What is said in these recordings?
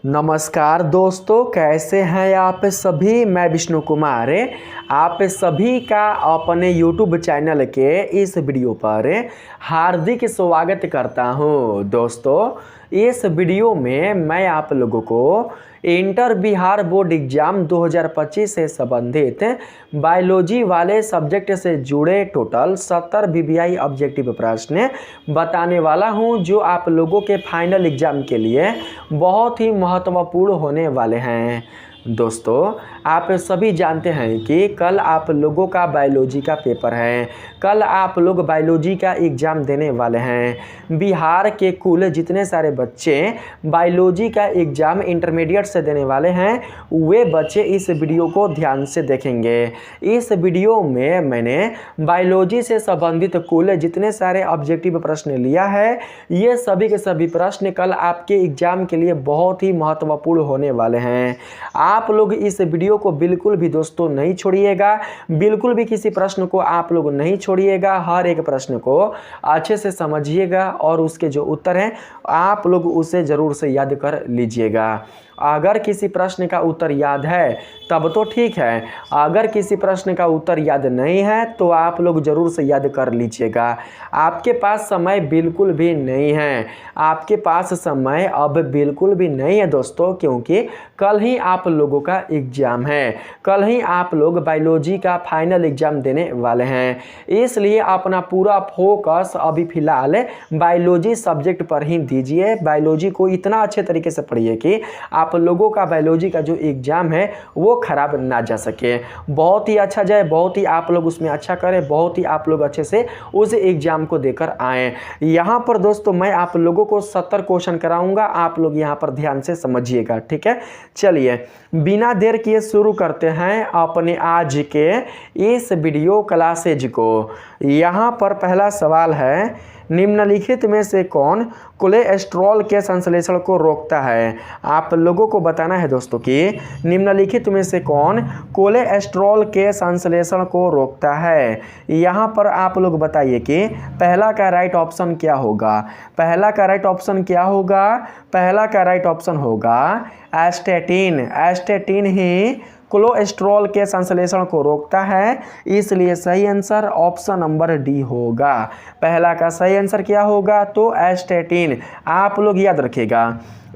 नमस्कार दोस्तों, कैसे हैं आप सभी। मैं विष्णु कुमार आप सभी का अपने YouTube चैनल के इस वीडियो पर हार्दिक स्वागत करता हूं। दोस्तों, इस वीडियो में मैं आप लोगों को इंटर बिहार बोर्ड एग्जाम 2025 से संबंधित बायोलॉजी वाले सब्जेक्ट से जुड़े टोटल 70 VVI ऑब्जेक्टिव प्रश्न बताने वाला हूं, जो आप लोगों के फाइनल एग्जाम के लिए बहुत ही महत्वपूर्ण होने वाले हैं। दोस्तों, आप सभी जानते हैं कि कल आप लोगों का बायोलॉजी का पेपर है। कल आप लोग बायोलॉजी का एग्ज़ाम देने वाले हैं। बिहार के कुल जितने सारे बच्चे बायोलॉजी का एग्ज़ाम इंटरमीडिएट से देने वाले हैं, वे बच्चे इस वीडियो को ध्यान से देखेंगे। इस वीडियो में मैंने बायोलॉजी से संबंधित कुल जितने सारे ऑब्जेक्टिव प्रश्न लिया है, ये सभी के सभी प्रश्न कल आपके एग्ज़ाम के लिए बहुत ही महत्वपूर्ण होने वाले हैं। आप लोग इस वीडियो को बिल्कुल भी दोस्तों नहीं छोड़िएगा, बिल्कुल भी किसी प्रश्न को आप लोग नहीं छोड़िएगा। हर एक प्रश्न को अच्छे से समझिएगा और उसके जो उत्तर हैं आप लोग उसे ज़रूर से याद कर लीजिएगा। अगर किसी प्रश्न का उत्तर याद है तब तो ठीक है, अगर किसी प्रश्न का उत्तर याद नहीं है तो आप लोग ज़रूर से याद कर लीजिएगा। आपके पास समय बिल्कुल भी नहीं है, आपके पास समय अब बिल्कुल भी नहीं है दोस्तों, क्योंकि कल ही आप लोगों का एग्ज़ाम है। कल ही आप लोग बायोलॉजी का फाइनल एग्ज़ाम देने वाले हैं, इसलिए अपना पूरा फोकस अभी फ़िलहाल बायोलॉजी सब्जेक्ट पर ही दीजिए। बायोलॉजी को इतना अच्छे तरीके से पढ़िए कि आप लोगों का बायोलॉजी का जो एग्ज़ाम है वो ख़राब ना जा सके, बहुत ही अच्छा जाए, बहुत ही आप लोग उसमें अच्छा करें, बहुत ही आप लोग अच्छे से उस एग्ज़ाम को देकर आएँ। यहाँ पर दोस्तों मैं आप लोगों को 70 क्वेश्चन कराऊंगा, आप लोग यहाँ पर ध्यान से समझिएगा, ठीक है। चलिए बिना देर किए शुरू करते हैं अपने आज के इस वीडियो क्लासेज को। यहाँ पर पहला सवाल है, निम्नलिखित में से कौन कोलेस्ट्रॉल के संश्लेषण को रोकता है। आप लोगों को बताना है दोस्तों कि निम्नलिखित में से कौन कोलेस्ट्रॉल के संश्लेषण को रोकता है। यहाँ पर आप लोग बताइए कि पहला का राइट ऑप्शन क्या होगा। पहला का राइट ऑप्शन क्या होगा। पहला का राइट ऑप्शन होगा एस्टेटिन। एस्टेटिन ही कोलेस्ट्रॉल के संश्लेषण को रोकता है, इसलिए सही आंसर ऑप्शन नंबर डी होगा। पहला का सही आंसर क्या होगा, तो एस्टेटिन। आप लोग याद रखिएगा,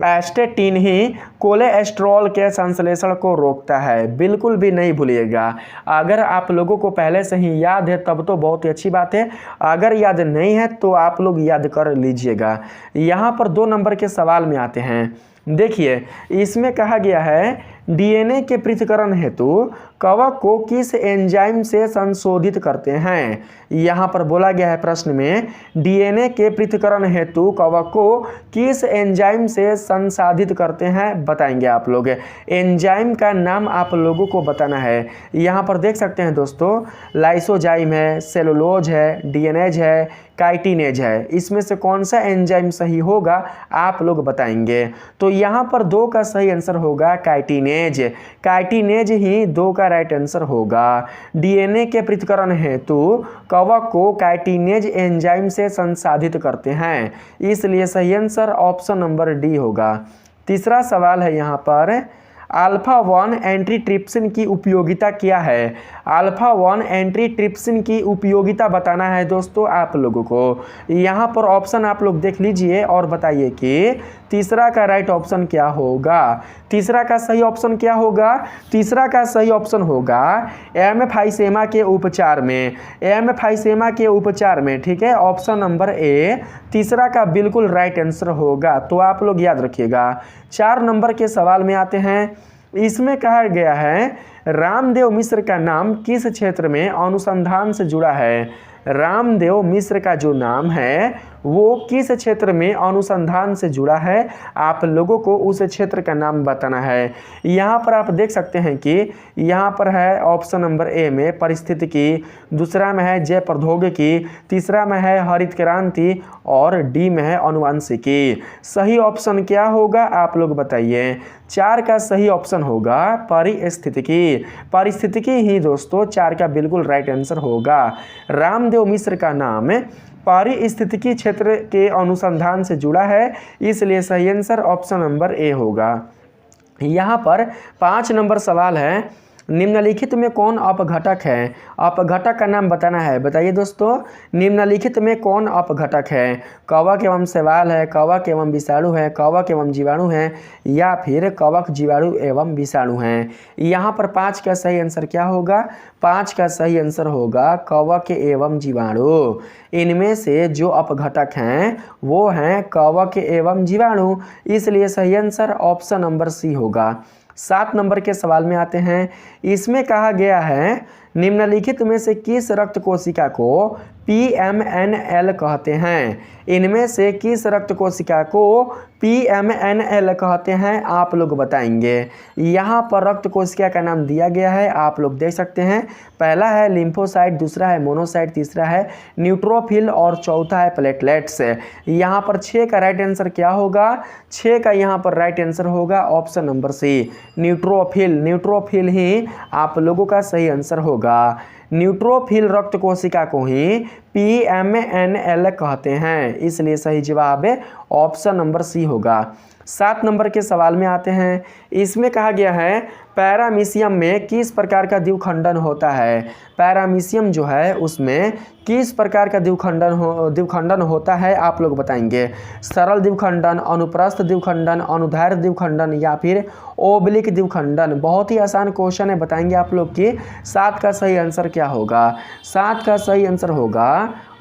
एस्टेटिन ही कोलेस्ट्रॉल के संश्लेषण को रोकता है, बिल्कुल भी नहीं भूलिएगा। अगर आप लोगों को पहले से ही याद है तब तो बहुत ही अच्छी बात है, अगर याद नहीं है तो आप लोग याद कर लीजिएगा। यहाँ पर 2 नंबर के सवाल में आते हैं। देखिए इसमें कहा गया है, डीएनए के पृथक्करण हेतु कवक को किस एंजाइम से संशोधित करते हैं। यहाँ पर बोला गया है प्रश्न में, डीएनए के पृथक्करण हेतु कवक को किस एंजाइम से संसाधित करते हैं, बताएंगे आप लोग। एंजाइम का नाम आप लोगों को बताना है। यहाँ पर देख सकते हैं दोस्तों, लाइसोजाइम है, सेलुलोज है, डीएनएज है, काइटिनेज है। इसमें से कौन सा एंजाइम सही होगा आप लोग बताएंगे। तो यहाँ पर 2 का सही आंसर होगा काइटिनेज। काइटिनेज ही 2 का राइट आंसर होगा। डीएनए के पृथक्करण हेतु कवक को काइटिनेज एंजाइम से संसाधित करते हैं, इसलिए सही आंसर ऑप्शन नंबर डी होगा। तीसरा सवाल है यहाँ पर, अल्फा 1 एंटीट्रिप्सिन की उपयोगिता क्या है। अल्फा 1 एंटीट्रिप्सिन की उपयोगिता बताना है दोस्तों आप लोगों को। यहाँ पर ऑप्शन आप लोग देख लीजिए और बताइए कि तीसरा का राइट ऑप्शन क्या होगा। तीसरा का सही ऑप्शन क्या होगा। तीसरा का सही ऑप्शन होगा एम्फाइसेमा के उपचार में। एम्फाइसेमा के उपचार में, ठीक है, ऑप्शन नंबर ए तीसरा का बिल्कुल राइट आंसर होगा। तो आप लोग याद रखिएगा। 4 नंबर के सवाल में आते हैं। इसमें कहा गया है, रामदेव मिश्र का नाम किस क्षेत्र में अनुसंधान से जुड़ा है। रामदेव मिश्र का जो नाम है वो किस क्षेत्र में अनुसंधान से जुड़ा है, आप लोगों को उस क्षेत्र का नाम बताना है। यहाँ पर आप देख सकते हैं कि यहाँ पर है ऑप्शन नंबर ए में परिस्थितिकी, दूसरा में है जैव प्रौद्योगिकी, तीसरा में है हरित क्रांति और डी में है अनुवांशिकी। सही ऑप्शन क्या होगा आप लोग बताइए। 4 का सही ऑप्शन होगा परिस्थितिकी। परिस्थितिकी ही दोस्तों 4 का बिल्कुल राइट आंसर होगा। रामदेव मिश्र का नाम पारिस्थितिकी क्षेत्र के अनुसंधान से जुड़ा है, इसलिए सही आंसर ऑप्शन नंबर ए होगा। यहाँ पर 5 नंबर सवाल है, निम्नलिखित में कौन अपघटक है? अपघटक का नाम बताना है। बताइए दोस्तों, निम्नलिखित में कौन अपघटक है? कवक एवं शैवाल है, कवक एवं विषाणु है, कवक एवं जीवाणु है, या फिर कवक जीवाणु एवं विषाणु है। यहाँ पर 5 का सही आंसर क्या होगा? 5 का सही आंसर होगा कवक एवं जीवाणु। इनमें से जो अपघटक हैं वो हैं कवक एवं जीवाणु, इसलिए सही आंसर ऑप्शन नंबर सी होगा। 7 नंबर के सवाल में आते हैं। इसमें कहा गया है, निम्नलिखित में से किस रक्त कोशिका को PMNL कहते हैं? इनमें से किस रक्त कोशिका को PMNL कहते हैं, आप लोग बताएंगे। यहाँ पर रक्त कोशिका का नाम दिया गया है, आप लोग देख सकते हैं। पहला है लिम्फोसाइट, दूसरा है मोनोसाइट, तीसरा है न्यूट्रोफिल और चौथा है प्लेटलेट्स। यहाँ पर 6 का राइट आंसर क्या होगा? 6 का यहाँ पर राइट आंसर होगा option number C, neutrophil. Neutrophil ही आप लोगों का सही आंसर होगा। न्यूट्रोफिल रक्त कोशिका को ही PMNL कहते हैं, इसलिए सही जवाब ऑप्शन नंबर सी होगा। 7 नंबर के सवाल में आते हैं। इसमें कहा गया है, पैरामीशियम में किस प्रकार का द्विखंडन होता है? पैरामीशियम जो है उसमें किस प्रकार का द्विखंडन होता है, आप लोग बताएंगे। सरल द्विखंडन, अनुप्रस्थ द्विखंडन, अनुदैर्ध्य द्विखंडन, या फिर ओब्लिक द्विखंडन। बहुत ही आसान क्वेश्चन है, बताएंगे आप लोग कि 7 का सही आंसर क्या होगा? 7 का सही आंसर होगा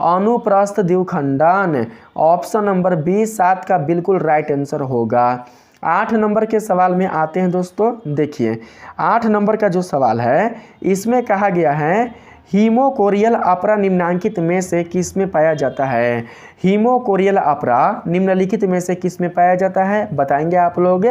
अनुप्रस्थ द्विखंडन। ऑप्शन नंबर बी 7 का बिल्कुल राइट आंसर होगा। 8 नंबर के सवाल में आते हैं दोस्तों। देखिए 8 नंबर का जो सवाल है, इसमें कहा गया है, हीमोकोरियल अपरा निम्नांकित में से किस में पाया जाता है? हीमोकोरियल अपरा निम्नलिखित में से किस में पाया जाता है, बताएंगे आप लोग।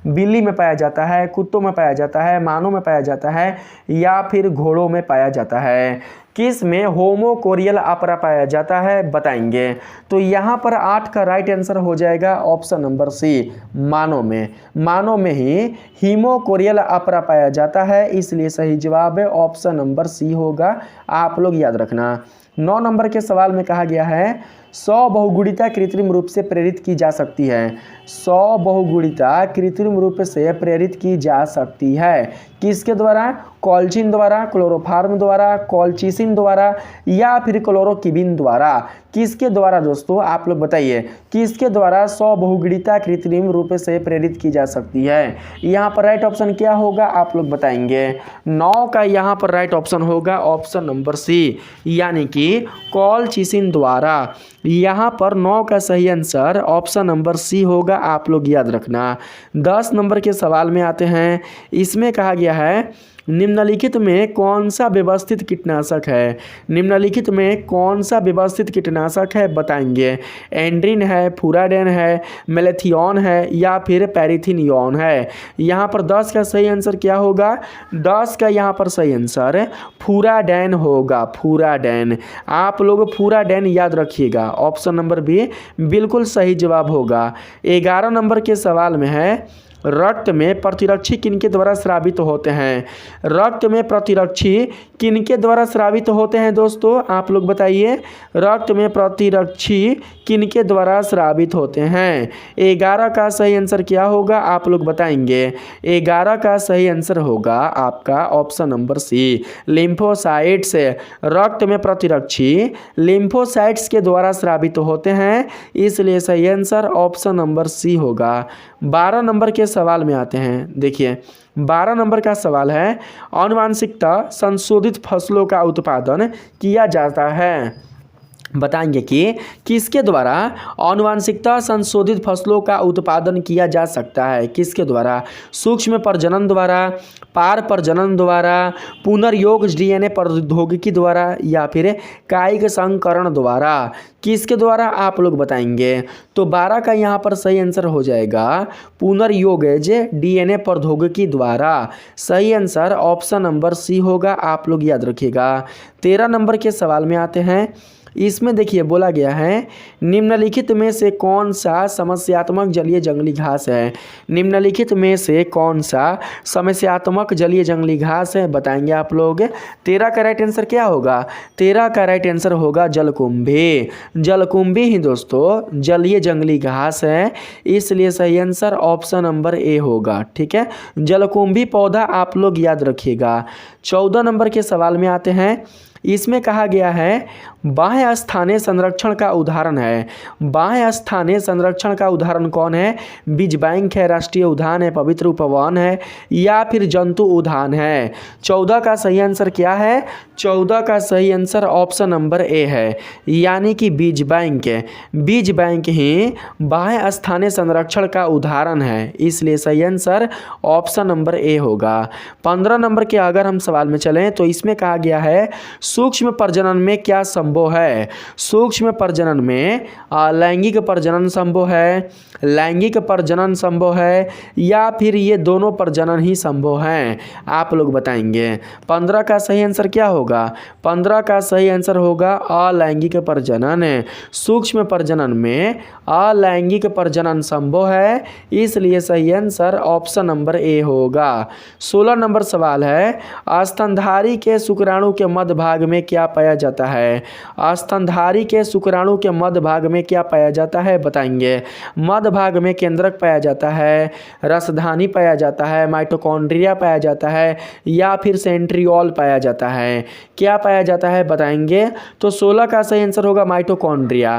बिल्ली में पाया जाता है, कुत्तों में पाया जाता है, मानव में पाया जाता है, या फिर घोड़ों में पाया जाता है? किस में होमोकोरियल अपरा पाया जाता है, बताएंगे। तो यहाँ पर 8 का राइट आंसर हो जाएगा ऑप्शन नंबर सी, मानव में। मानव में ही हीमोकोरियल अपरा पाया जाता है, इसलिए सही जवाब है ऑप्शन नंबर सी होगा, आप लोग याद रखना। 9 नंबर के सवाल में कहा गया है, 100 बहुगुणिता कृत्रिम रूप से प्रेरित की जा सकती है। 100 बहुगुणिता कृत्रिम रूप से प्रेरित की जा सकती है, किसके द्वारा? कॉल्चिन द्वारा, क्लोरोफार्म द्वारा, कॉल्चिसिन द्वारा, या फिर क्लोरोकिबिन द्वारा। किसके द्वारा दोस्तों, आप लोग बताइए, किसके द्वारा 100 बहुगुणिता कृत्रिम रूप से प्रेरित की जा सकती है? यहाँ पर राइट ऑप्शन क्या होगा, आप लोग बताएंगे। 9 का यहाँ पर राइट ऑप्शन होगा ऑप्शन नंबर सी, यानी कि कॉल्चिसिन द्वारा। यहाँ पर 9 का सही आंसर ऑप्शन नंबर सी होगा, आप लोग याद रखना। 10 नंबर के सवाल में आते हैं। इसमें कहा गया है, निम्नलिखित में कौन सा व्यवस्थित कीटनाशक है? निम्नलिखित में कौन सा व्यवस्थित कीटनाशक है, बताएंगे। एंड्रिन है, फुराडेन है, मेलेथियन है, या फिर पैरिथिनियन है? यहाँ पर 10 का सही आंसर क्या होगा? 10 का यहाँ पर सही आंसर फुराडेन होगा, फुराडेन। आप लोग फुराडेन याद रखिएगा, ऑप्शन नंबर बी बिल्कुल सही जवाब होगा। 11 नंबर के सवाल में है, रक्त में प्रतिरक्षी किनके द्वारा स्रावित होते हैं? रक्त में प्रतिरक्षी किनके द्वारा स्रावित होते हैं दोस्तों, आप लोग बताइए। रक्त में प्रतिरक्षी किनके द्वारा स्रावित होते हैं? 11 का सही आंसर क्या होगा, आप लोग बताएंगे। 11 का सही आंसर होगा आपका ऑप्शन नंबर सी, लिम्फोसाइट्स। रक्त में प्रतिरक्षी लिम्फोसाइट्स के द्वारा स्रावित होते हैं, इसलिए सही आंसर ऑप्शन नंबर सी होगा। 12 नंबर के सवाल में आते हैं। देखिए 12 नंबर का सवाल है, आनुवांशिकता संशोधित फसलों का उत्पादन किया जाता है। बताएंगे कि किसके द्वारा आनुवांशिकता संशोधित फसलों का उत्पादन किया जा सकता है? किसके द्वारा? सूक्ष्म प्रजनन द्वारा, पार प्रजनन द्वारा, पुनर्योग DNA प्रौद्योगिकी द्वारा, या फिर कायिक संकरण द्वारा? किसके द्वारा, आप लोग बताएंगे। तो 12 का यहाँ पर सही आंसर हो जाएगा पुनर्योगज DNA प्रौद्योगिकी द्वारा। सही आंसर ऑप्शन नंबर सी होगा, आप लोग याद रखिएगा। 13 नंबर के सवाल में आते हैं। इसमें देखिए बोला गया है निम्नलिखित में से कौन सा समस्यात्मक जलीय जंगली घास है। निम्नलिखित में से कौन सा समस्यात्मक जलीय जंगली घास है बताएंगे आप लोग। 13 का राइट आंसर क्या होगा? 13 का राइट आंसर होगा जलकुंभी। जलकुंभी ही दोस्तों जलीय जंगली घास है, इसलिए सही आंसर ऑप्शन नंबर ए होगा। ठीक है, जलकुंभी पौधा आप लोग याद रखिएगा। 14 नंबर के सवाल में आते हैं। इसमें कहा गया है बाह्य स्थानीय संरक्षण का उदाहरण है। बाह्य स्थानीय संरक्षण का उदाहरण कौन है? बीज बैंक है, राष्ट्रीय उद्यान है, पवित्र उपवन है या फिर जंतु उद्यान है। 14 का सही आंसर क्या है? 14 का सही आंसर ऑप्शन नंबर ए है, यानी कि बीज बैंक। बीज बैंक ही बाह्य स्थानीय संरक्षण का उदाहरण है, इसलिए सही आंसर ऑप्शन नंबर ए होगा। 15 नंबर के अगर हम सवाल में चलें तो इसमें कहा गया है सूक्ष्म प्रजनन में क्या संभव है। सूक्ष्म प्रजनन में लैंगिक प्रजनन संभव है, लैंगिक प्रजनन संभव है या फिर ये दोनों प्रजनन ही संभव हैं, आप लोग बताएंगे। 15 का सही आंसर क्या होगा? 15 का सही आंसर होगा अलैंगिक प्रजनन। सूक्ष्म प्रजनन में अलैंगिक प्रजनन संभव है, इसलिए सही आंसर ऑप्शन नंबर ए होगा। 16 नंबर सवाल है स्तनधारी के शुक्राणु के मध्य भाग में क्या पाया जाता है। स्तनधारी के शुक्राणु के मध्य भाग में क्या पाया जाता है बताएंगे। मध्य भाग में केंद्रक पाया जाता है, रसधानी पाया जाता है, माइटोकॉन्ड्रिया पाया जाता है या फिर सेंट्रियोल पाया जाता है। क्या पाया जाता है बताएंगे। तो 16 का सही आंसर होगा माइटोकॉन्ड्रिया।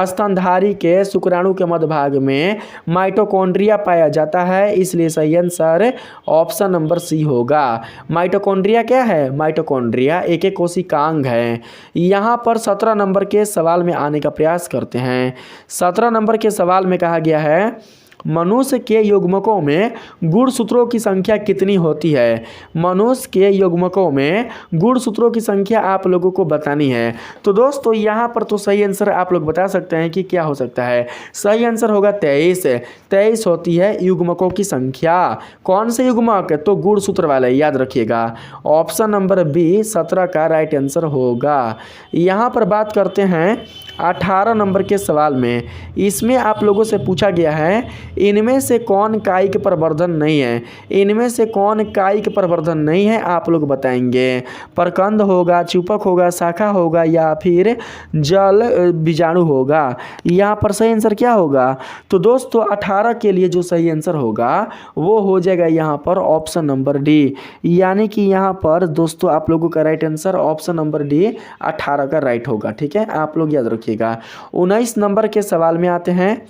स्तनधारी के शुक्राणु के मध्य भाग में माइटोकॉन्ड्रिया पाया जाता है, इसलिए सही आंसर ऑप्शन नंबर सी होगा। माइटोकॉन्ड्रिया क्या है? माइटोकॉन्ड्रिया एक कोशिकांग है। यहाँ पर 17 नंबर के सवाल में आने का प्रयास करते हैं। 17 नंबर के सवाल में कहा गया है मनुष्य के युग्मकों में गुणसूत्रों की संख्या कितनी होती है। मनुष्य के युग्मकों में गुणसूत्रों की संख्या आप लोगों को बतानी है। तो दोस्तों यहाँ पर तो सही आंसर आप लोग बता सकते हैं कि क्या हो सकता है। सही आंसर होगा 23। 23 होती है युग्मकों की संख्या। कौन से युग्मक? तो गुणसूत्र वाले, याद रखिएगा। ऑप्शन नंबर बी 17 का राइट आंसर होगा। यहाँ पर बात करते हैं 18 नंबर के सवाल में। इसमें आप लोगों से पूछा गया है इनमें से कौन कायिक प्रवर्धन नहीं है। इनमें से कौन कायिक प्रवर्धन नहीं है आप लोग बताएंगे। प्रकंद होगा, चूपक होगा, शाखा होगा या फिर जल बीजाणु होगा। यहाँ पर सही आंसर क्या होगा? तो दोस्तों 18 के लिए जो सही आंसर होगा वो हो जाएगा यहाँ पर ऑप्शन नंबर डी, यानी कि यहाँ पर दोस्तों आप लोगों का right answer option number D 18 का राइट होगा। ठीक है, आप लोग याद रखिएगा। 19 नंबर के सवाल में आते हैं।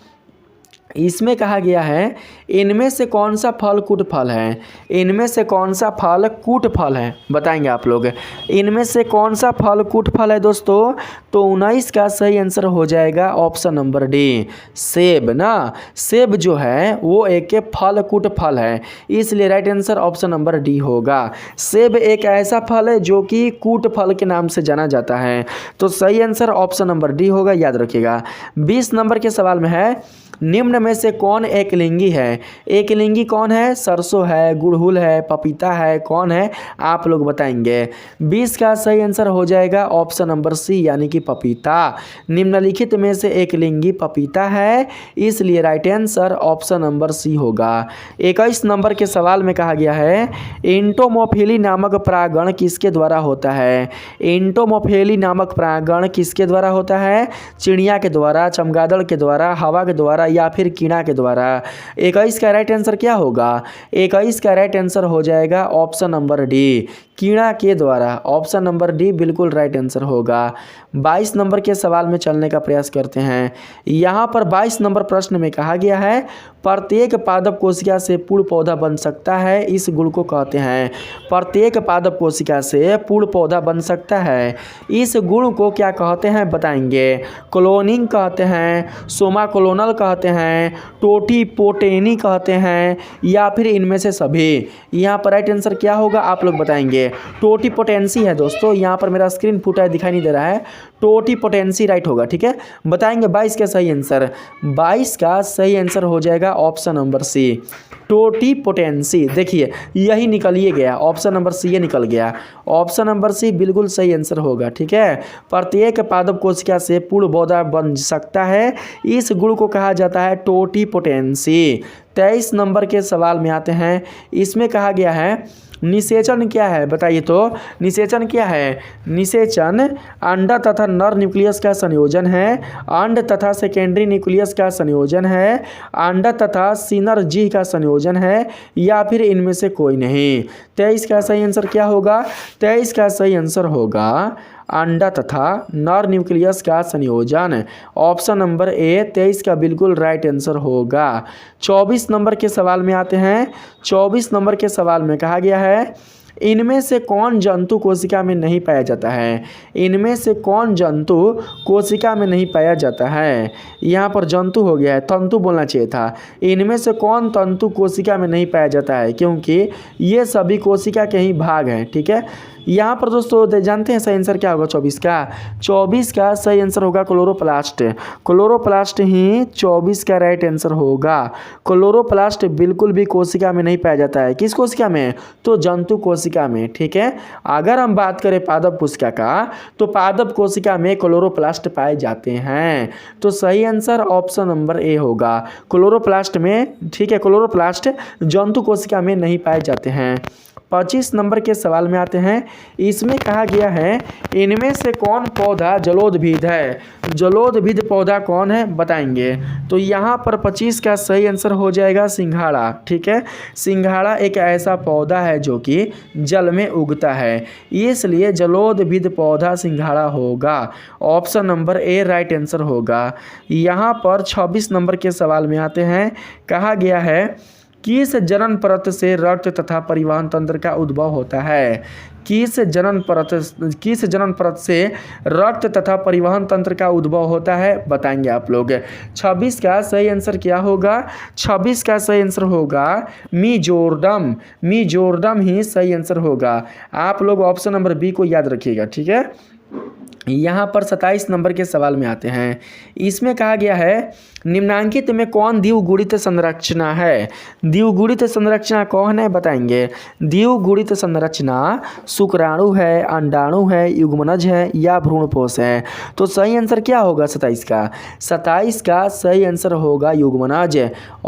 इसमें कहा गया है इनमें से कौन सा फल कूट फल है। इनमें से कौन सा फल कूट फल है बताएंगे आप लोग। इनमें से कौन सा फल कूट फल है दोस्तों। तो 19 का सही आंसर हो जाएगा ऑप्शन नंबर डी, सेब ना। सेब जो है वो एक फल कूट फल है, इसलिए right answer option number D होगा। सेब एक ऐसा फल है जो कि कूट फल के नाम से जाना जाता है, तो सही आंसर ऑप्शन नंबर डी होगा, याद रखिएगा। 20 नंबर के सवाल में है निम्न में से कौन एकलिंगी है। एकलिंगी कौन है? सरसों है, गुड़हल है, पपीता है, कौन है आप लोग बताएंगे। 20 का सही आंसर हो जाएगा ऑप्शन नंबर सी, यानी कि पपीता। निम्नलिखित में से एकलिंगी पपीता है, इसलिए right answer option number C होगा। 21 नंबर के सवाल में कहा गया है एंटोमोफिली नामक परागण किसके द्वारा होता है। एंटोमोफिली नामक परागण किसके द्वारा होता है? चिड़िया के द्वारा, चमगादड़ के द्वारा, हवा के द्वारा या फिर कीड़ा के द्वारा। 21 का राइट आंसर क्या होगा? 21 का राइट आंसर हो जाएगा ऑप्शन नंबर डी, कीड़ा के द्वारा। ऑप्शन नंबर डी बिल्कुल राइट आंसर होगा। 22 नंबर के सवाल में चलने का प्रयास करते हैं। यहाँ पर 22 नंबर प्रश्न में कहा गया है प्रत्येक पादप कोशिका से पूर्ण पौधा बन सकता है, इस गुण को कहते हैं। प्रत्येक पादप कोशिका से पूर्ण पौधा बन सकता है, इस गुण को क्या कहते हैं बताएंगे। क्लोनिंग कहते हैं, सोमा क्लोनल कहते हैं हैं, टोटीपोटेनी कहते हैं, या फिर इनमें से सभी। यहाँ पर राइट आंसर क्या होगा आप लोग बताएंगे। टोटीपोटेंसी है दोस्तों, यहाँ पर मेरा स्क्रीन फूटा है, दिखाई नहीं दे रहा है। टोटीपोटेंसी राइट होगा, ठीक है। बताएंगे 22 का सही आंसर। 22 का सही आंसर हो जाएगा ऑप्शन नंबर सी, टोटीपोटेंसी। देखिए यही निकल ही गया, ऑप्शन नंबर सी ये निकल गया। ऑप्शन नंबर सी बिल्कुल सही आंसर होगा, ठीक है। प्रत्येक पादप कोशिका से पूर्ण पौधा बन सकता है, इस गुण को कहा जाता है टोटीपोटेंसी। 23 नंबर के सवाल में आते हैं। इसमें कहा गया है निषेचन क्या है, बताइए तो निषेचन क्या है। निषेचन अंडा तथा नर न्यूक्लियस का संयोजन है, अंड तथा सेकेंडरी न्यूक्लियस का संयोजन है, अंडा तथा सिनर्जी का संयोजन है, या फिर इनमें से कोई नहीं। 23 का सही आंसर क्या होगा। 23 का सही आंसर होगा अंडा तथा नर न्यूक्लियस का संयोजन, ऑप्शन नंबर ए 23 का बिल्कुल राइट आंसर होगा। 24 नंबर के सवाल में आते हैं। 24 नंबर के सवाल में कहा गया है इनमें से कौन जंतु कोशिका में नहीं पाया जाता है। इनमें से कौन जंतु कोशिका में नहीं पाया जाता है। यहाँ पर जंतु हो गया है, तंतु बोलना चाहिए था। इनमें से कौन तंतु कोशिका में नहीं पाया जाता है, क्योंकि ये सभी कोशिका के ही भाग हैं, ठीक है। यहाँ पर दोस्तों जानते हैं सही आंसर क्या होगा 24 का। 24 का सही आंसर होगा क्लोरोप्लास्ट। क्लोरोप्लास्ट ही 24 का राइट आंसर होगा। क्लोरोप्लास्ट बिल्कुल भी कोशिका में नहीं पाया जाता है। किस कोशिका में, तो जंतु कोशिका में, ठीक है। अगर हम बात करें पादप कोशिका का, तो पादप कोशिका में क्लोरोप्लास्ट पाए जाते हैं। तो सही आंसर ऑप्शन नंबर ए होगा, क्लोरोप्लास्ट में, ठीक है। क्लोरोप्लास्ट जंतु कोशिका में नहीं पाए जाते हैं। 25 नंबर के सवाल में आते हैं। इसमें कहा गया है इनमें से कौन पौधा जलोदभिद है। जलोदभिद पौधा कौन है बताएंगे। तो यहाँ पर 25 का सही आंसर हो जाएगा सिंघाड़ा, ठीक है। सिंघाड़ा एक ऐसा पौधा है जो कि जल में उगता है, इसलिए जलोदभिद पौधा सिंघाड़ा होगा। ऑप्शन नंबर ए राइट आंसर होगा। यहाँ पर 26 नंबर के सवाल में आते हैं। कहा गया है किस जनन परत से रक्त तथा परिवहन तंत्र का उद्भव होता है। किस जनन परत से रक्त तथा परिवहन तंत्र का उद्भव होता है बताएंगे आप लोग। 26 का सही आंसर क्या होगा। 26 का सही आंसर होगा मीजोरम। मीजोरम ही सही आंसर होगा। आप लोग ऑप्शन नंबर बी को याद रखिएगा, ठीक है। यहाँ पर 27 नंबर के सवाल में आते हैं। इसमें कहा गया है निम्नांकित में कौन द्विगुणित संरचना है। द्विगुणित संरचना कौन है बताएंगे। द्विगुणित संरचना शुक्राणु है, अंडाणु है, युग्मनज है, या भ्रूणपोष है। तो सही आंसर क्या होगा 27 का। 27 का सही आंसर होगा युग्मनज।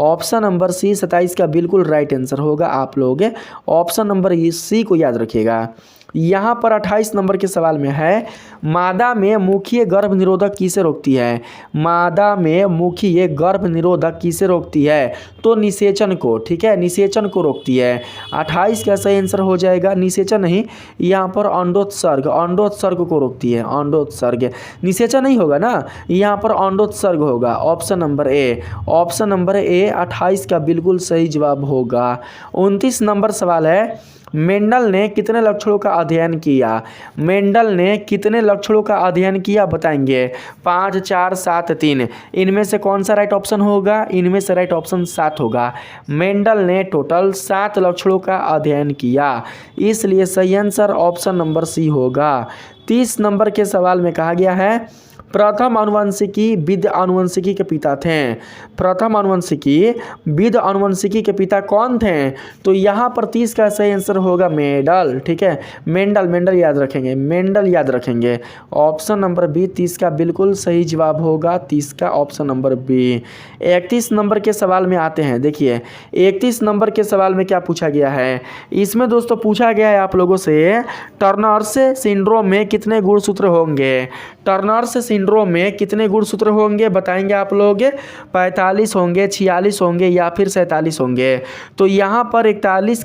ऑप्शन नंबर सी 27 का बिल्कुल राइट आंसर होगा। आप लोग ऑप्शन नंबर सी को याद रखिएगा। यहाँ पर 28 नंबर के सवाल में है मादा में मुखीय गर्भ निरोधक किसे रोकती है। मादा में मुखीय गर्भ निरोधक किसे रोकती है, तो निषेचन को, ठीक है, निषेचन को रोकती है। 28 का सही आंसर हो जाएगा निषेचन नहीं, यहाँ पर अंडोत्सर्ग, अंडोत्सर्ग को रोकती है। अंडोत्सर्ग, निषेचन नहीं होगा ना, यहाँ पर अंडोत्सर्ग होगा। ऑप्शन नंबर ए, ऑप्शन नंबर ए 28 का बिल्कुल सही जवाब होगा। 29 नंबर सवाल है मेंडल ने कितने लक्षणों का अध्ययन किया। मेंडल ने कितने लक्षणों का अध्ययन किया बताएंगे। 5, 4, 7, 3। इनमें से कौन सा राइट ऑप्शन होगा। इनमें से राइट ऑप्शन 7 होगा। मेंडल ने टोटल 7 लक्षणों का अध्ययन किया, इसलिए सही आंसर ऑप्शन नंबर सी होगा। 30 नंबर के सवाल में कहा गया है प्रथम आनुवंशिकी विद आनुवंशिकी के पिता थे। प्रथम आनुवंशिकी विद आनुवंशिकी के पिता कौन थे, तो यहाँ पर 30 का सही आंसर होगा मेंडल, ठीक है। मेंडल, मेंडल याद रखेंगे, मेंडल याद रखेंगे। ऑप्शन नंबर बी 30 का बिल्कुल सही जवाब होगा। 30 का ऑप्शन नंबर बी। 31 नंबर के सवाल में आते हैं। देखिए 31 नंबर के सवाल में क्या पूछा गया है। इसमें दोस्तों पूछा गया है आप लोगों से टर्नर्स सिंड्रोम में कितने गुणसूत्र होंगे। टर्नर्स सिंड्रोम में कितने गुणसूत्र होंगे बताएंगे आप लोग। 45 होंगे, 46 होंगे, या फिर 47 होंगे। तो यहाँ पर 31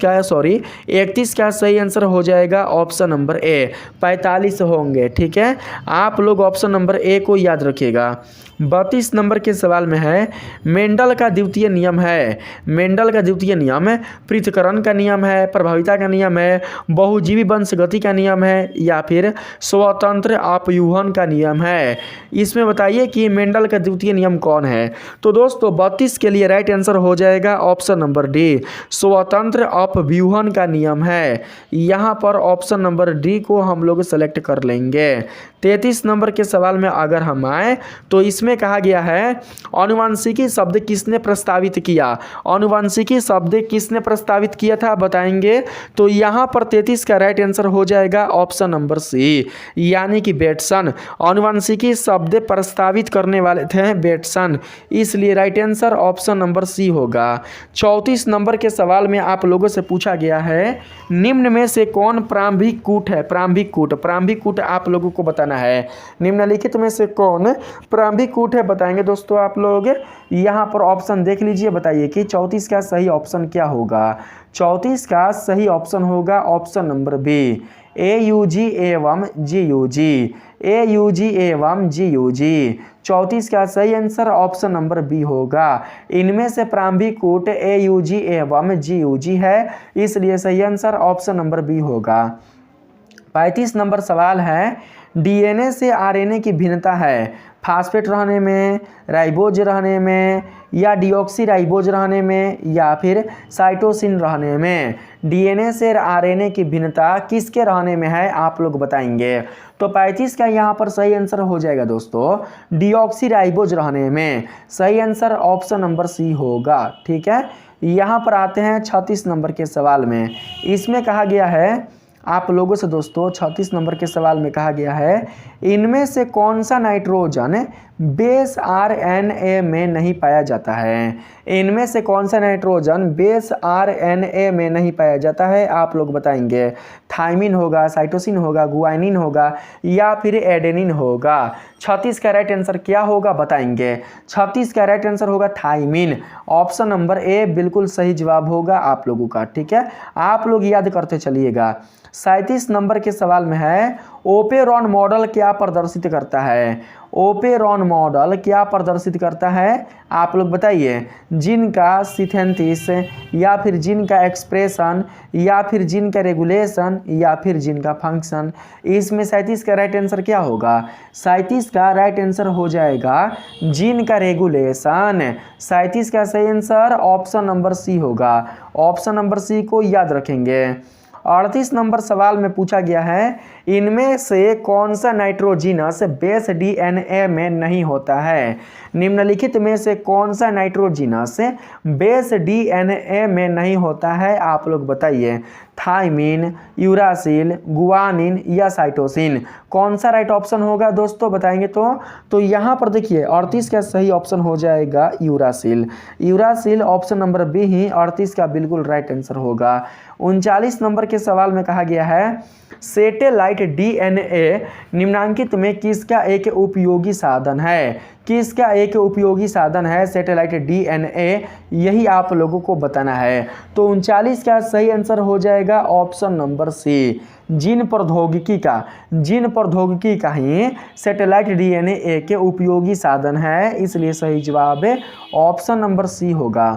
का सही आंसर हो जाएगा ऑप्शन नंबर ए, 45 होंगे, ठीक है। आप लोग ऑप्शन नंबर ए को याद रखिएगा। 32 नंबर के सवाल में है, मेंडल का द्वितीय नियम है। मेंडल का द्वितीय नियम पृथक्करण का नियम है, प्रभाविता का नियम है, बहुजीवी वंशगति का नियम है, या फिर स्वतंत्र अपयूहन का नियम है। इसमें बताइए कि मेंडल का द्वितीय नियम कौन है। तो दोस्तों 32 के लिए राइट आंसर हो जाएगा ऑप्शन नंबर डी, स्वतंत्र अपव्यूहन का नियम है। यहाँ पर ऑप्शन नंबर डी को हम लोग सेलेक्ट कर लेंगे। 33 नंबर के सवाल में अगर हम आए तो इसमें कहा गया है, आनुवंशिकी शब्द किसने प्रस्तावित किया। आनुवंशिकी शब्द किसने प्रस्तावित किया था बताएंगे। तो यहाँ पर 33 का राइट आंसर हो जाएगा ऑप्शन नंबर सी, यानी कि बेटसन। आनुवंशिकी शब्द प्रस्तावित करने वाले थे बेटसन, इसलिए right answer option number C होगा। 34 नंबर के सवाल में आप लोगों से पूछा गया है, निम्न में से कौन प्रारंभिक कूट है। प्रारंभिक कूट, प्रारंभिक कूट आप लोगों को बताना है। निम्नलिखित में से कौन प्रारंभिक कूट है बताएंगे दोस्तों आप लोग। यहाँ पर ऑप्शन देख लीजिए, बताइए कि 34 का सही ऑप्शन क्या होगा। 34 का सही ऑप्शन होगा ऑप्शन नंबर बी, AUG एवं GUG, AUG एवं GUG। 34 का सही आंसर ऑप्शन नंबर बी होगा। इनमें से प्रारंभिक कूट AUG एवं GUG है, इसलिए सही आंसर ऑप्शन नंबर बी होगा। 35 नंबर सवाल है, DNA से RNA की भिन्नता है फास्फेट रहने में, राइबोज रहने में, या डिऑक्सी राइबोज रहने में, या फिर साइटोसिन रहने में। DNA से RNA की भिन्नता किसके रहने में है आप लोग बताएंगे। तो 35 का यहाँ पर सही आंसर हो जाएगा दोस्तों डिऑक्सी राइबोज रहने में। सही आंसर ऑप्शन नंबर सी होगा। ठीक है, यहाँ पर आते हैं 36 नंबर के सवाल में। इसमें कहा गया है आप लोगों से दोस्तों, 36 नंबर के सवाल में कहा गया है, इनमें से कौन सा नाइट्रोजन बेस RNA में नहीं पाया जाता है। इनमें से कौन सा नाइट्रोजन बेस RNA में नहीं पाया जाता है आप लोग बताएंगे। थाइमिन होगा, साइटोसिन होगा, गुआनिन होगा, या फिर एडेनिन होगा। 36 का राइट आंसर क्या होगा बताएंगे। 36 का राइट आंसर होगा थाइमिन। ऑप्शन नंबर ए बिल्कुल सही जवाब होगा आप लोगों का। ठीक है, आप लोग याद करते चलिएगा। 37 नंबर के सवाल में है, ओपेरॉन मॉडल क्या प्रदर्शित करता है। ओपेरॉन मॉडल क्या प्रदर्शित करता है आप लोग बताइए। जीन का सिंथेसिस, या फिर जीन का एक्सप्रेशन, या फिर जीन का रेगुलेशन, या फिर जीन का फंक्शन। इसमें 37 का राइट आंसर क्या होगा। 37 का राइट आंसर हो जाएगा जीन का रेगुलेशन। 37 का सही आंसर ऑप्शन नंबर सी होगा। ऑप्शन नंबर सी को याद रखेंगे। 38 नंबर सवाल में पूछा गया है, इनमें से कौन सा नाइट्रोजिनस बेस DNA में नहीं होता है। निम्नलिखित में से कौन सा नाइट्रोजिनस बेस DNA में नहीं होता है आप लोग बताइए। थाइमिन, यूरासिल, गुआनिन, या साइटोसिन। कौन सा राइट ऑप्शन होगा दोस्तों बताएंगे। तो यहाँ पर देखिए 38 का सही ऑप्शन हो जाएगा uracil. Uracil option number B ही 38 का बिल्कुल राइट आंसर होगा। 39 नंबर के सवाल में कहा गया है, सैटेलाइट DNA निम्नांकित में किसका एक उपयोगी साधन है। किसका एक उपयोगी साधन है सैटेलाइट DNA, यही आप लोगों को बताना है। तो 39 का सही आंसर हो जाएगा ऑप्शन नंबर सी, जीन प्रौद्योगिकी का। जीन प्रौद्योगिकी का ही सैटेलाइट DNA एक उपयोगी साधन है, इसलिए सही जवाब ऑप्शन नंबर सी होगा।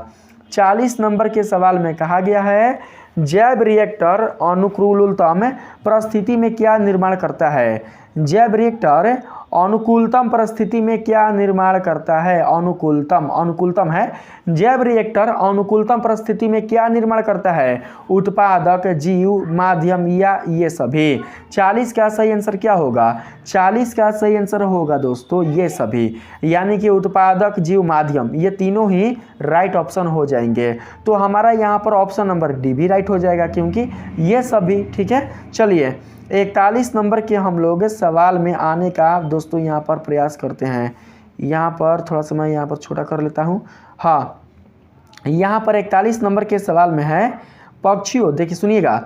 40 नंबर के सवाल में कहा गया है, जैव रिएक्टर अनुकूलतम परिस्थिति में क्या निर्माण करता है। जैव रिएक्टर अनुकूलतम परिस्थिति में क्या निर्माण करता है। अनुकूलतम है। जैव रिएक्टर अनुकूलतम परिस्थिति में क्या निर्माण करता है। उत्पादक, जीव, माध्यम, या ये सभी। 40 का सही आंसर क्या होगा। 40 का सही आंसर होगा दोस्तों ये सभी, यानी कि उत्पादक, जीव, माध्यम, ये तीनों ही राइट ऑप्शन हो जाएंगे। तो हमारा यहाँ पर ऑप्शन नंबर डी भी राइट हो जाएगा, क्योंकि ये सभी। ठीक है, चलिए 41 नंबर के हम लोग सवाल में आने का दोस्तों यहाँ पर प्रयास करते हैं। यहाँ पर थोड़ा सा मैं यहाँ पर छोटा कर लेता हूँ। हाँ, यहाँ पर 41 नंबर के सवाल में है, पक्षियों, देखिए सुनिएगा,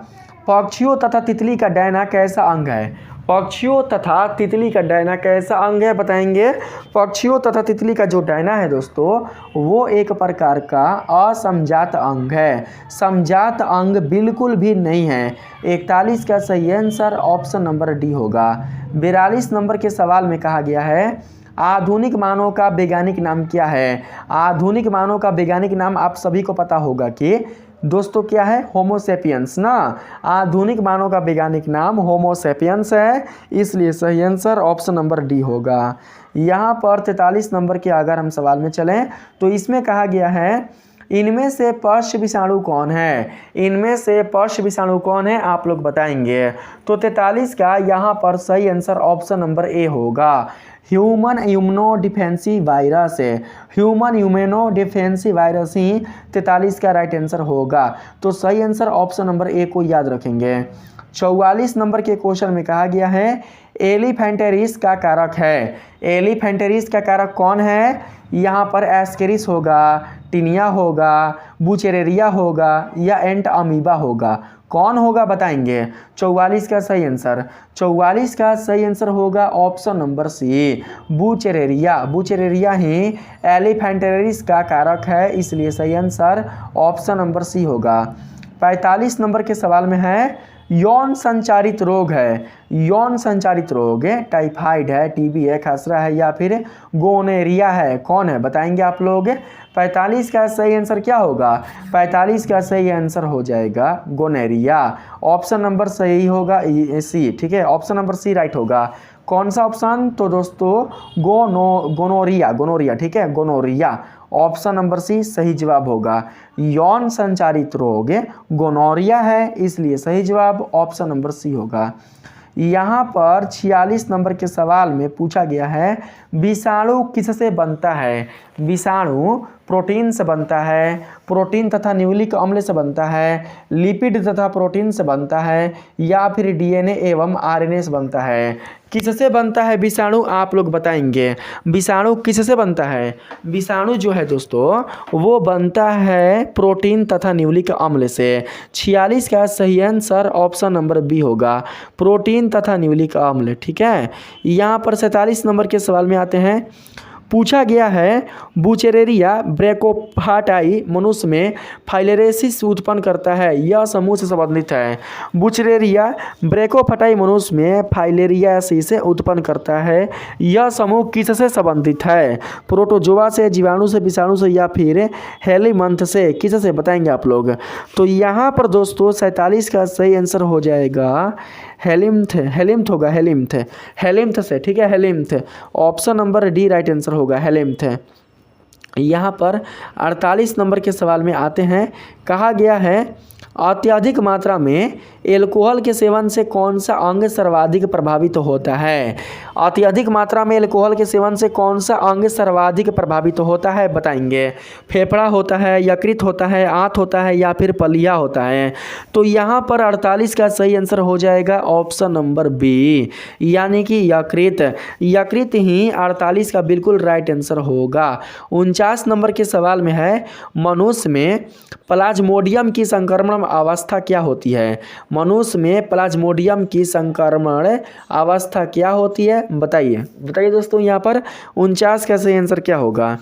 पक्षियों तथा तितली का डैना कैसा अंग है। पक्षियों तथा तितली का डैना कैसा अंग है बताएंगे। पक्षियों तथा तितली का जो डैना है दोस्तों, वो एक प्रकार का असमजात अंग है। समजात अंग बिल्कुल भी नहीं है। 41 का सही आंसर ऑप्शन नंबर डी होगा। 42 नंबर के सवाल में कहा गया है, आधुनिक मानव का वैज्ञानिक नाम क्या है? आधुनिक मानव का वैज्ञानिक नाम आप सभी को पता होगा कि दोस्तों क्या है? होमो सेपियंस ना। आधुनिक मानव का वैज्ञानिक नाम होमो सेपियंस है, इसलिए सही आंसर ऑप्शन नंबर डी होगा। यहाँ पर 43 नंबर के अगर हम सवाल में चलें तो इसमें कहा गया है इनमें से पर्श विषाणु कौन है? इनमें से पर्श विषाणु कौन है आप लोग बताएंगे। तो 43 का यहाँ पर सही आंसर ऑप्शन नंबर ए होगा, ह्यूमन इम्यूनो डिफेंसी वायरस है। ह्यूमन इम्यूनो डिफेंसी वायरस ही 43 का राइट आंसर होगा। तो सही आंसर ऑप्शन नंबर ए को याद रखेंगे। 44 नंबर के क्वेश्चन में कहा गया है एलिफेंटेरिस का कारक है। एलिफेंटेरिस का कारक कौन है? यहाँ पर एस्केरिस होगा, टिनिया होगा, बुचेरेरिया होगा या एंट अमीबा होगा। कौन होगा बताएंगे। 44 का सही आंसर, 44 का सही आंसर होगा ऑप्शन नंबर सी, बुचेरेरिया। बुचेरेरिया ही एलिफेंटेरिस का कारक है, इसलिए सही आंसर ऑप्शन नंबर सी होगा। 45 नंबर के सवाल में है यौन संचारित रोग है। यौन संचारित रोग है, टाइफाइड है, टीबी है, खसरा है या फिर गोनेरिया है। कौन है बताएंगे आप लोग। 45 का सही आंसर क्या होगा? 45 का सही आंसर हो जाएगा गोनेरिया। ऑप्शन नंबर सही होगा सी, ठीक है, ऑप्शन नंबर सी राइट होगा। कौन सा ऑप्शन? तो दोस्तों गोनोरिया, गोनोरिया, ठीक है, गोनोरिया। ऑप्शन नंबर सी सही जवाब होगा। यौन संचारित रोग गोनोरिया है, इसलिए सही जवाब ऑप्शन नंबर सी होगा। यहाँ पर 46 नंबर के सवाल में पूछा गया है विषाणु किससे बनता है? विषाणु प्रोटीन से बनता है, प्रोटीन तथा न्यूक्लिक अम्ल से बनता है, लिपिड तथा प्रोटीन से बनता है या फिर डीएनए एवं आरएनए से बनता है। किससे बनता है विषाणु आप लोग बताएंगे। विषाणु किससे बनता है? विषाणु जो है दोस्तों वो बनता है प्रोटीन तथा न्यूक्लिक अम्ल से। 46 का सही आंसर ऑप्शन नंबर बी होगा, प्रोटीन तथा न्यूक्लिक अम्ल, ठीक है। यहाँ पर 47 नंबर के सवाल में आते हैं। पूछा गया है बुचेरेरिया ब्रैकोफाटाई मनुष्य में फाइलेरेसिस उत्पन्न करता है, यह समूह से संबंधित है। बुचेरेरिया ब्रैकोफाटाई मनुष्य में फाइलेरियासिस उत्पन्न करता है, यह समूह किससे संबंधित है? प्रोटोजोआ से, जीवाणु से, विषाणु से या फिर हेलिमंथ से? किससे बताएंगे आप लोग। तो यहाँ पर दोस्तों 47 का सही आंसर हो जाएगा हेलिम्थ, हेलिम्थ होगा, हेलिम्थ, हेलिम्थ से, ठीक है, helminth. Option number D right answer होगा, हेलिम्थ। यहाँ पर 48 नंबर के सवाल में आते हैं। कहा गया है अत्यधिक मात्रा में एल्कोहल के सेवन से कौन सा अंग सर्वाधिक प्रभावित होता है? अत्यधिक मात्रा में एल्कोहल के सेवन से कौन सा अंग सर्वाधिक प्रभावित होता है बताएंगे। फेफड़ा होता है, यकृत होता है, आंत होता है या फिर पलिया होता है। तो यहाँ पर 48 का सही आंसर हो जाएगा ऑप्शन नंबर बी, यानी कि यकृत। यकृत ही 48 का बिल्कुल राइट आंसर होगा। 49 नंबर के सवाल में है मनुष्य में प्लाज्मोडियम की संक्रमण अवस्था क्या होती है? मनुष्य में प्लाज्मोडियम की संक्रमण अवस्था क्या होती है बताइए। बताइए दोस्तों, यहाँ पर 49 का सही आंसर क्या होगा?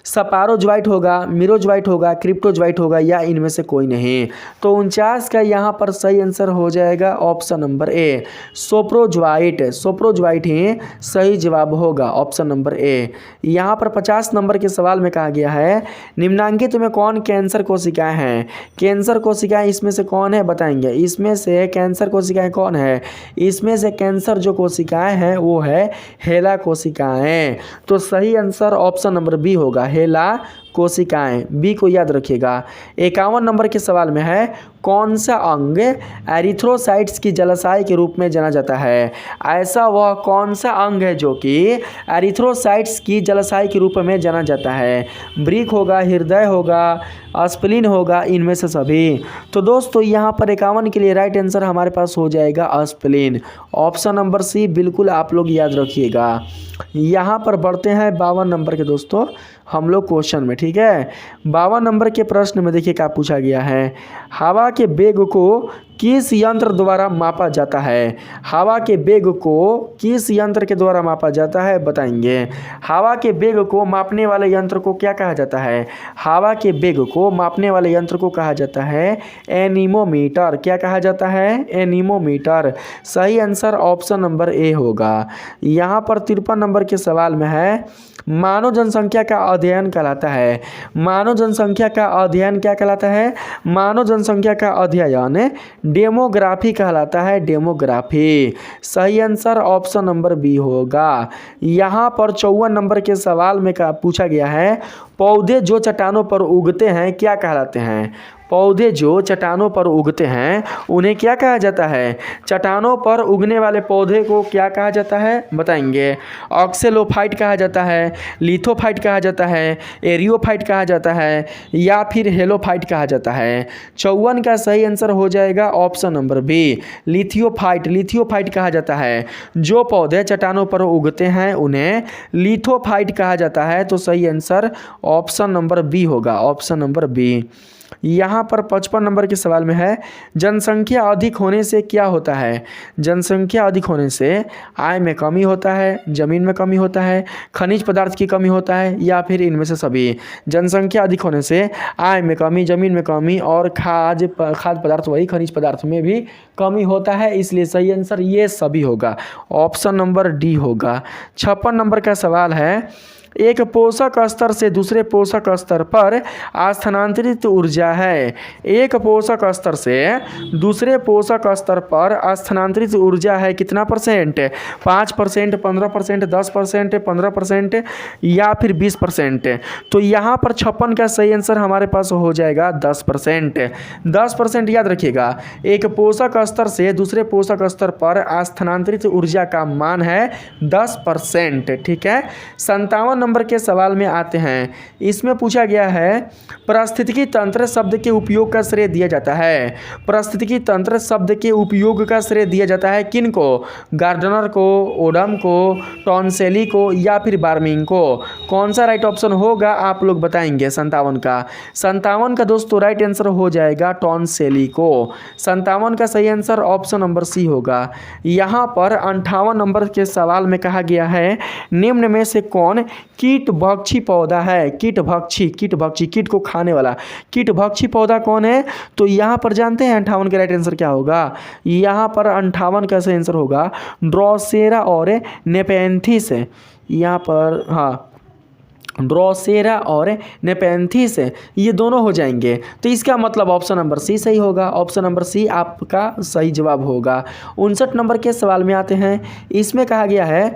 सपारोज्वाइट होगा, मिरोज्वाइट होगा, क्रिप्टोज्वाइट होगा या इनमें से कोई नहीं। तो 49 का यहाँ पर सही आंसर हो जाएगा ऑप्शन नंबर ए, सोप्रोज्वाइट। सोप्रोज्वाइट ही सही जवाब होगा, ऑप्शन नंबर ए। यहाँ पर 50 नंबर के सवाल में कहा गया है निम्नांकित में कौन कैंसर कोशिकाएं हैं? कैंसर कोशिकाएं इसमें से कौन है बताएंगे। इसमें से कैंसर कोशिकाएं कौन है? इसमें से कैंसर जो कोशिकाएं हैं वो है हेला कोशिकाएं। तो सही आंसर ऑप्शन नंबर बी होगा, हेला कोशिकाएं, बी को याद रखिएगा। 51 नंबर के सवाल में है कौन सा अंग एरिथ्रोसाइट्स की जलाशय के रूप में जाना जाता है? ऐसा वह कौन सा अंग है जो कि एरिथ्रोसाइट्स की जलाशय के रूप में जाना जाता है? ब्रिक होगा, हृदय होगा, स्प्लीन होगा, इनमें से सभी। तो दोस्तों यहाँ पर 51 के लिए राइट आंसर हमारे पास हो जाएगा स्प्लीन, ऑप्शन नंबर सी बिल्कुल आप लोग याद रखिएगा। यहाँ पर बढ़ते हैं 52 नंबर के दोस्तों हम लोग क्वेश्चन में, ठीक है। 52 नंबर के प्रश्न में देखिए क्या पूछा गया है। हवा के वेग को किस यंत्र द्वारा मापा जाता है? हवा के वेग को किस यंत्र के द्वारा मापा जाता है बताएंगे। हवा के वेग को मापने वाले यंत्र को क्या कहा जाता है? हवा के वेग को मापने वाले यंत्र को कहा जाता है एनीमोमीटर। क्या कहा जाता है? एनीमोमीटर। सही आंसर ऑप्शन नंबर ए होगा। यहाँ पर 53 नंबर के सवाल में है, मानव जनसंख्या का अध्ययन कहलाता है। मानव जनसंख्या का अध्ययन क्या कहलाता है? मानव जनसंख्या का अध्ययन डेमोग्राफी कहलाता है। डेमोग्राफी। सही आंसर ऑप्शन नंबर बी होगा। यहाँ पर 54 नंबर के सवाल में पूछा गया है, पौधे जो चट्टानों पर उगते हैं क्या कहलाते हैं? पौधे जो चट्टानों पर उगते हैं उन्हें क्या कहा जाता है? चट्टानों पर उगने वाले पौधे को क्या कहा जाता है बताएंगे। ऑक्सेलोफाइट कहा जाता है, लिथोफाइट कहा जाता है, एरियोफाइट कहा जाता है या फिर हेलोफाइट कहा जाता है। 54 का सही आंसर हो जाएगा ऑप्शन नंबर बी, लिथियोफाइट। लिथियोफाइट कहा जाता है। जो पौधे चट्टानों पर उगते हैं उन्हें लिथोफाइट कहा जाता है। तो सही आंसर ऑप्शन नंबर बी होगा। Option number B. यहाँ पर 55 नंबर के सवाल में है, जनसंख्या अधिक होने से क्या होता है? जनसंख्या अधिक होने से आय में कमी होता है, जमीन में कमी होता है, खनिज पदार्थ की कमी होता है या फिर इनमें से सभी। जनसंख्या अधिक होने से आय में कमी, जमीन में कमी और खाद्य पदार्थ वही खनिज पदार्थ में भी कमी होता है। इसलिए सही आंसर ये सभी होगा। ऑप्शन नंबर डी होगा। 56 नंबर का सवाल है, एक पोषक स्तर से दूसरे पोषक स्तर पर स्थानांतरित ऊर्जा है। एक पोषक स्तर से दूसरे पोषक स्तर पर स्थानांतरित ऊर्जा है कितना परसेंट? 5%, 15%, 10%, 15% या फिर 20%। तो यहाँ पर 56 का सही आंसर हमारे पास हो जाएगा 10%। 10% याद रखिएगा। एक पोषक स्तर से दूसरे पोषक स्तर पर स्थानांतरित ऊर्जा का मान है 10%। ठीक है। 57 नंबर के सवाल में आते हैं। इसमें पूछा गया है, पारिस्थितिकी तंत्र शब्द के उपयोग का श्रेय दिया जाता है। पारिस्थितिकी तंत्र शब्द के उपयोग का श्रेय दिया जाता है किनको? गार्डनर को, ओडम को, टॉन्सेली को या फिर बार्मिंग को। कौन सा राइट ऑप्शन होगा आप लोग बताएंगे? 57 का दोस्तों राइट आंसर हो जाएगा टॉन्सेली को। 57 का सही आंसर ऑप्शन नंबर सी होगा। यहाँ पर 58 नंबर के सवाल में कहा गया है, निम्न में से कौन कीटभक्षी पौधा है? कीटभक्षी कीट को खाने वाला कीटभक्षी पौधा कौन है? तो यहाँ पर जानते हैं 58 का राइट आंसर क्या होगा? यहाँ पर 58 का सही आंसर होगा ड्रोसेरा और नेपेंथिस। यहाँ पर हाँ, ड्रोसेरा और नेपेंथिस ये दोनों हो जाएंगे। तो इसका मतलब ऑप्शन नंबर सी सही होगा। ऑप्शन नंबर सी आपका सही जवाब होगा। 59 नंबर के सवाल में आते हैं। इसमें कहा गया है,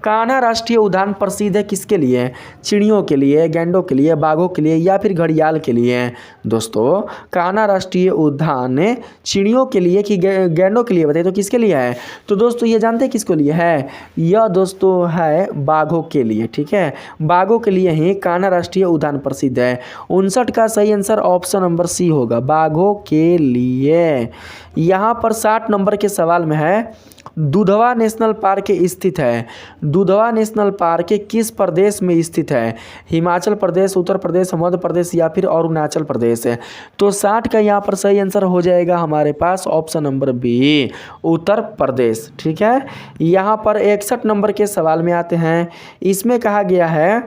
कान्हा राष्ट्रीय उद्यान प्रसिद्ध है किसके लिए? चिड़ियों के लिए, गैंडों के लिए, बाघों के लिए या फिर घड़ियाल के लिए? दोस्तों कान्हा राष्ट्रीय उद्यान चिड़ियों के लिए कि गैंडों के लिए बताइए तो किसके लिए है? तो दोस्तों ये जानते हैं किसके लिए है? यह दोस्तों है बाघों के लिए। ठीक है, बाघों के लिए ही कान्हा राष्ट्रीय उद्यान प्रसिद्ध है। 59 का सही आंसर ऑप्शन नंबर सी होगा, बाघों के लिए। यहाँ पर 60 नंबर के सवाल में है, दुधवा नेशनल पार्क स्थित है। दुधवा नेशनल पार्क किस प्रदेश में स्थित है? हिमाचल प्रदेश, उत्तर प्रदेश, मध्य प्रदेश या फिर अरुणाचल प्रदेश है? तो 60 का यहाँ पर सही आंसर हो जाएगा हमारे पास option number B, Uttar Pradesh. ठीक है। यहाँ पर 61 नंबर के सवाल में आते हैं। इसमें कहा गया है,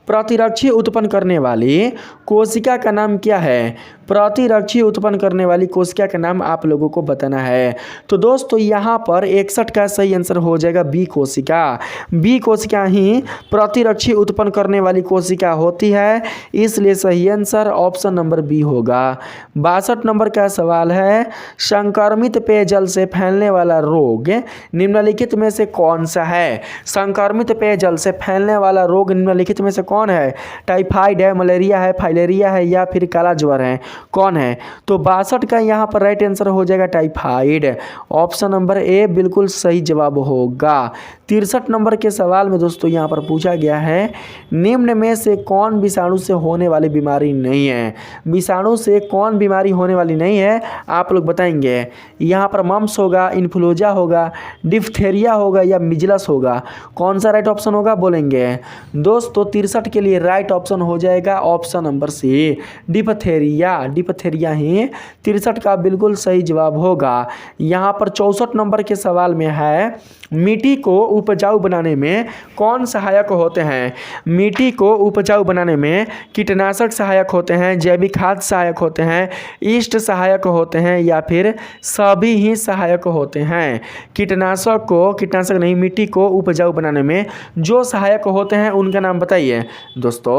प्रतिरक्षी उत्पन्न करने वाली कोशिका का नाम क्या है? प्रतिरक्षी उत्पन्न करने वाली कोशिका का नाम आप लोगों को बताना है। तो दोस्तों यहाँ पर 61 का सही आंसर हो जाएगा बी कोशिका। बी कोशिका ही प्रतिरक्षी उत्पन्न करने वाली कोशिका होती है, इसलिए सही आंसर ऑप्शन नंबर बी होगा। 62 नंबर का सवाल है, संक्रमित पेयजल से फैलने वाला रोग निम्नलिखित में से कौन सा है? संक्रमित पेयजल से फैलने वाला रोग निम्नलिखित में से कौन है? टाइफाइड है, मलेरिया है, फाइलेरिया है या फिर काला ज्वर है? कौन है? तो 62 का यहाँ पर राइट आंसर हो जाएगा टाइफाइड। ऑप्शन नंबर ए बिल्कुल सही जवाब होगा। 63 नंबर के सवाल में दोस्तों यहाँ पर पूछा गया है, निम्न में से कौन विषाणु से होने वाली बीमारी नहीं है? विषाणु से कौन बीमारी होने वाली नहीं है आप लोग बताएंगे। यहाँ पर मम्स होगा, इन्फ्लुएंजा होगा, डिप्थेरिया होगा या मिजलस होगा? कौन सा राइट ऑप्शन होगा बोलेंगे? दोस्तों 63 63 के लिए राइट ऑप्शन हो जाएगा option number C, diphtheria. Diphtheria ही 63 का बिल्कुल सही जवाब होगा। यहाँ पर 64 नंबर के सवाल में है, मिट्टी को उपजाऊ बनाने में कौन सहायक होते हैं? मिट्टी को उपजाऊ बनाने में कीटनाशक सहायक होते हैं, जैविक खाद सहायक होते हैं, ईस्ट सहायक होते हैं, या फिर सभी ही सहायक होते हैं? कीटनाशक नहीं, मिट्टी को उपजाऊ बनाने में जो सहायक होते हैं उनका नाम बताइए। दोस्तों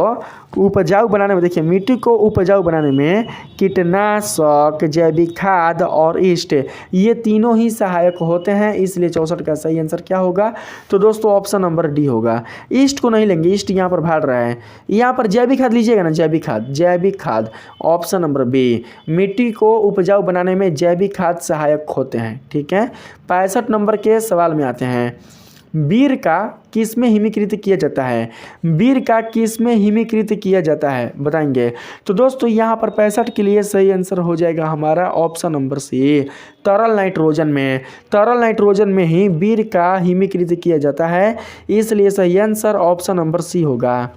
उपजाऊ बनाने में देखिए, मिट्टी को उपजाऊ बनाने में कीटनाशक, जैविक खाद और ईस्ट, ये तीनों ही सहायक होते हैं, इसलिए 64 का सही आंसर क्या होगा? तो दोस्तों ऑप्शन नंबर डी होगा। ईस्ट को नहीं लेंगे, ईस्ट यहाँ पर भाग रहा है। यहाँ पर जैविक खाद लीजिएगा ना, जैविक खाद, जैविक खाद ऑप्शन नंबर बी, मिट्टी को उपजाऊ बनाने में जैविक खाद सहायक होते हैं। ठीक है, 65 नंबर के सवाल में आते हैं, बीर का किस में हिमीकृत किया जाता है? बीर का किस में हिमीकृत किया जाता है बताएंगे? तो दोस्तों यहाँ पर 65 के लिए सही आंसर हो जाएगा हमारा ऑप्शन नंबर सी, तरल नाइट्रोजन में। तरल नाइट्रोजन में ही बीर का हिमीकृत किया जाता है, इसलिए सही आंसर ऑप्शन नंबर सी होगा।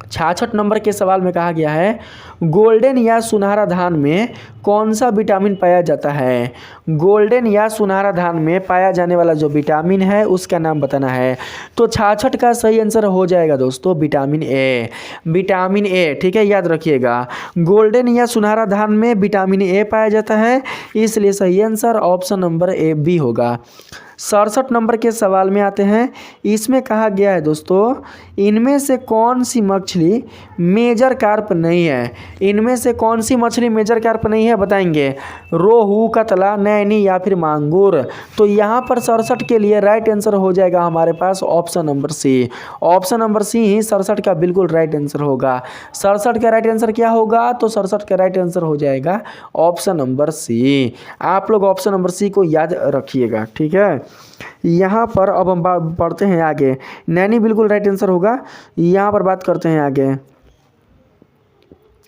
66 नंबर के सवाल में कहा गया है, गोल्डन या सुनहरा धान में कौन सा विटामिन पाया जाता है? गोल्डन या सुनहरा धान में पाया जाने वाला जो विटामिन है उसका नाम बताना है। तो 66 का सही आंसर हो जाएगा दोस्तों विटामिन ए, विटामिन ए। ठीक है, याद रखिएगा, गोल्डन या सुनहरा धान में विटामिन ए पाया जाता है, इसलिए सही answer option number A B होगा। 67 नंबर के सवाल में आते हैं, इसमें कहा गया है दोस्तों, इनमें से कौन सी मछली मेजर कार्प नहीं है? इनमें से कौन सी मछली मेजर कार्प नहीं है बताएंगे? रोहू, कतला, नैनी या फिर मांगुर? तो यहाँ पर 67 के लिए राइट आंसर हो जाएगा हमारे पास option number C. Option number C ही 67 का बिल्कुल राइट आंसर होगा। 67 का राइट आंसर क्या होगा? तो 67 का राइट आंसर हो जाएगा ऑप्शन नंबर सी। आप लोग ऑप्शन नंबर सी को याद रखिएगा। ठीक है, यहाँ पर अब हम पढ़ते हैं आगे। नैनी बिल्कुल राइट आंसर होगा। यहाँ पर बात करते हैं आगे।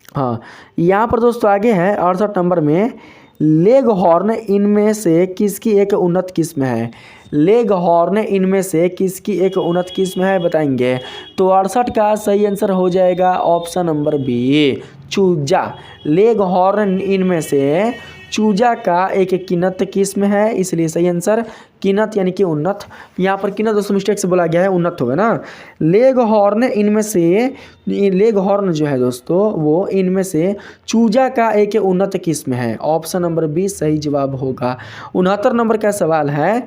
हाँ, यहाँ पर दोस्तों आगे है 68 नंबर में, लेग हॉर्न इनमें से किसकी एक उन्नत किस्म है? लेग हॉर्न इनमें से किसकी एक उन्नत किस्म है बताएंगे? तो 68 का सही आंसर हो जाएगा ऑप्शन नंबर बी, चूजा। लेग हॉर्न इनमें से चूजा का एक किन्नत किस्म है, इसलिए सही आंसर किन्नत यानी कि उन्नत। यहाँ पर किन्नत दोस्तों मिस्टेक से बोला गया है, उन्नत होगा ना। लेग हॉर्न इनमें से, लेग हॉर्न जो है दोस्तों वो इनमें से चूजा का एक उन्नत किस्म है, ऑप्शन नंबर बी सही जवाब होगा। 69 नंबर का सवाल है,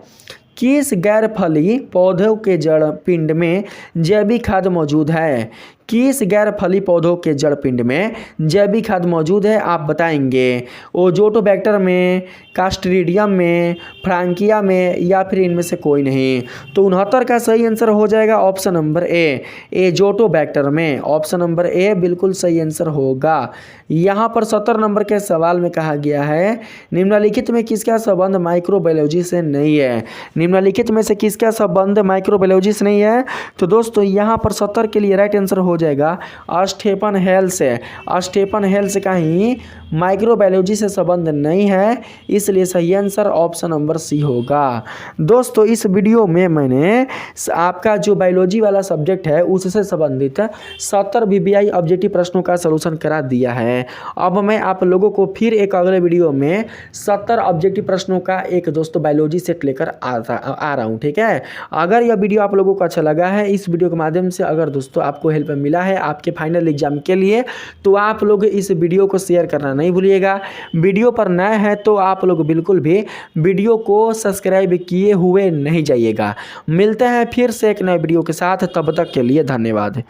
किस गैर फली पौधों के जड़ पिंड में जैविक खाद मौजूद है? किस गैर फली पौधों के जड़ पिंड में जैविक खाद मौजूद है आप बताएंगे? ओजोटोबैक्टर में, कास्ट्रीडियम में, फ्रांकिया में, या फिर इनमें से कोई नहीं? तो 69 का सही आंसर हो जाएगा ऑप्शन नंबर ए, एजोटोबैक्टर में। ऑप्शन नंबर ए बिल्कुल सही आंसर होगा। यहाँ पर 70 नंबर के सवाल में कहा गया है, निम्नलिखित में किसका संबंध माइक्रोबायोलॉजी से नहीं है? निम्नलिखित में से किसका संबंध माइक्रोबायोलॉजी से नहीं है? तो दोस्तों यहाँ पर 70 के लिए राइट आंसर हो जाएगा स्टेफन हेल्स। स्टेफन हेल्स का ही माइक्रोबायोलॉजी से संबंध नहीं है, इसलिए सही आंसर ऑप्शन नंबर सी होगा। दोस्तों इस वीडियो में मैंने आपका जो बायोलॉजी वाला सब्जेक्ट है उससे संबंधित 70 बीबीआई ऑब्जेक्टिव प्रश्नों का सलूशन करा दिया है। अब मैं आप लोगों को फिर एक अगले वीडियो में 70 ऑब्जेक्टिव प्रश्नों का एक दोस्तों बायोलॉजी सेट लेकर आ रहा हूँ। ठीक है, अगर यह वीडियो आप लोगों को अच्छा लगा है, इस वीडियो के माध्यम से अगर दोस्तों आपको हेल्प मिला है आपके फाइनल एग्जाम के लिए, तो आप लोग इस वीडियो को शेयर करना नहीं भूलिएगा। वीडियो पर नए हैं तो आप लोग बिल्कुल भी वीडियो को सब्सक्राइब किए हुए नहीं जाइएगा। मिलते हैं फिर से एक नए वीडियो के साथ, तब तक के लिए धन्यवाद।